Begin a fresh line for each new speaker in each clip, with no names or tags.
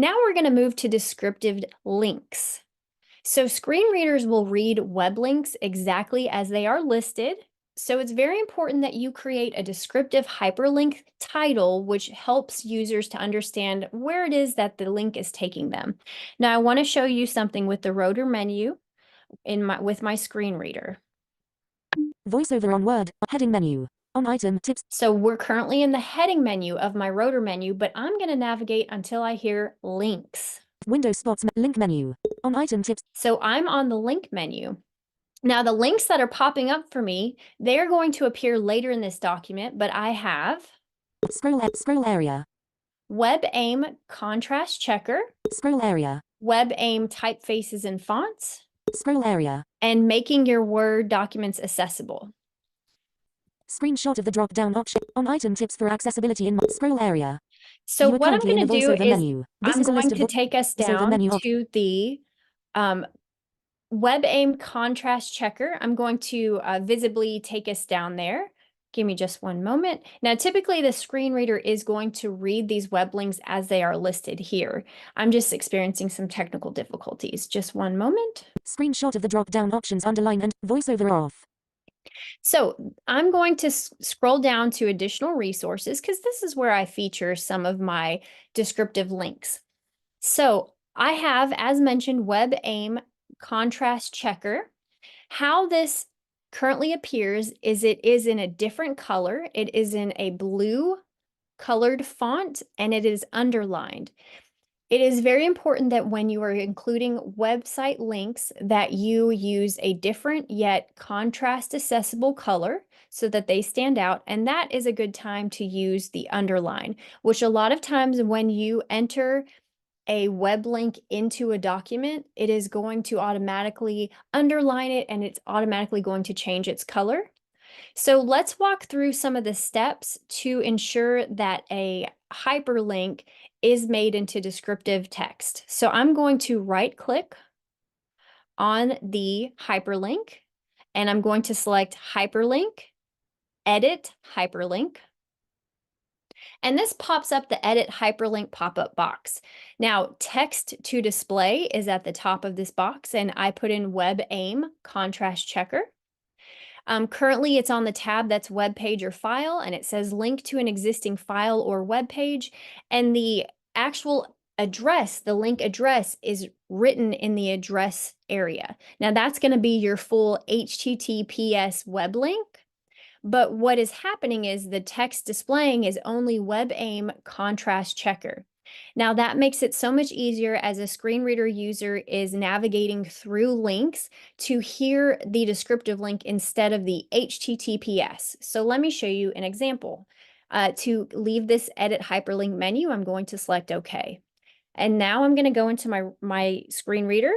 Now we're going to move to descriptive links. So screen readers will read web links exactly as they are listed. So it's very important that you create a descriptive hyperlink title, which helps users to understand where it is that the link is taking them. Now I want to show you something with the rotor menu with my screen reader.
Voiceover on Word, heading menu. On item tips.
So we're currently in the heading menu of my rotor menu, but I'm going to navigate until I hear links.
Window spots link menu. On item tips.
So I'm on the link menu. Now the links that are popping up for me, they're going to appear later in this document, but I have
Scroll area.
WebAIM contrast checker,
Scroll area.
WebAIM typefaces and fonts,
Scroll area.
and making your Word documents accessible.
Screenshot of the drop-down option. On item tips for accessibility in scroll area.
So what I'm going to do is I'm going to take us down to the WebAIM contrast checker. I'm going to visibly take us down there. Give me just one moment. Now, typically the screen reader is going to read these web links as they are listed here. I'm just experiencing some technical difficulties. Just one moment.
Screenshot of the drop-down options underline and voiceover off.
So I'm going to scroll down to additional resources because this is where I feature some of my descriptive links. So I have, as mentioned, WebAIM contrast checker. How this currently appears is it is in a different color. It is in a blue colored font and it is underlined. It is very important that when you are including website links that you use a different yet contrast accessible color so that they stand out, and that is a good time to use the underline, which a lot of times when you enter a web link into a document, it is going to automatically underline it and it's automatically going to change its color. So let's walk through some of the steps to ensure that a hyperlink is made into descriptive text. So I'm going to right click on the hyperlink and I'm going to select hyperlink, edit hyperlink. And this pops up the edit hyperlink pop-up box. Now, text to display is at the top of this box and I put in WebAIM contrast checker. Currently, it's on the tab that's web page or file, and it says link to an existing file or web page. And the actual address, the link address, is written in the address area. Now, that's going to be your full HTTPS web link. But what is happening is the text displaying is only WebAIM contrast checker. Now that makes it so much easier as a screen reader user is navigating through links to hear the descriptive link instead of the HTTPS. So let me show you an example. To leave this edit hyperlink menu, I'm going to select OK. And now I'm going to go into my screen reader.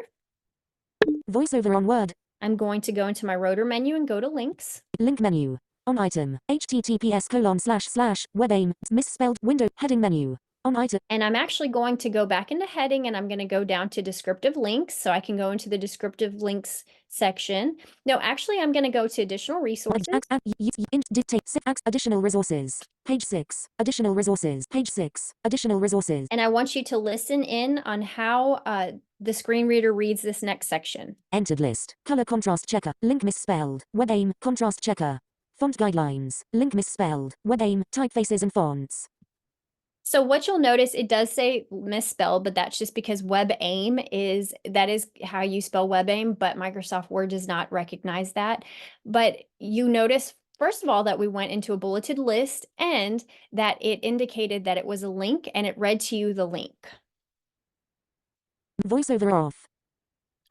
Voiceover on Word.
I'm going to go into my rotor menu and go to links.
Link menu. On item, https://WebAIM, misspelled, window, heading menu. On item.
And I'm actually going to go back into heading and I'm going to go down to descriptive links. So I can go into the descriptive links section. No, actually, I'm going to go to additional resources.
Additional resources. Page 6. Additional resources. Page 6. Additional resources.
And I want you to listen in on how the screen reader reads this next section.
Entered list. Color contrast checker. Link misspelled. WebAIM contrast checker. Font guidelines. Link misspelled. WebAIM typefaces and fonts.
So what you'll notice, it does say misspelled, but that's just because WebAIM is how you spell WebAIM, but Microsoft Word does not recognize that. But you notice, first of all, that we went into a bulleted list and that it indicated that it was a link and it read to you the link.
Voiceover off.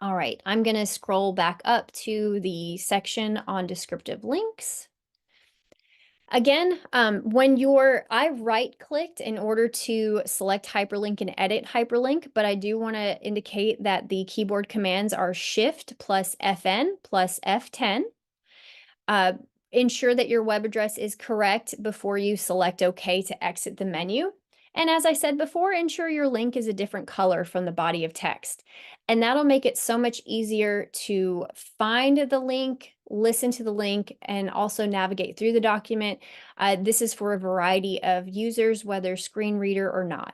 All right, I'm going to scroll back up to the section on descriptive links. Again, I right-clicked in order to select hyperlink and edit hyperlink, but I do want to indicate that the keyboard commands are Shift plus FN plus F10. Ensure that your web address is correct before you select OK to exit the menu. And as I said before, ensure your link is a different color from the body of text. And that'll make it so much easier to find the link, listen to the link, and also navigate through the document. This is for a variety of users, whether screen reader or not.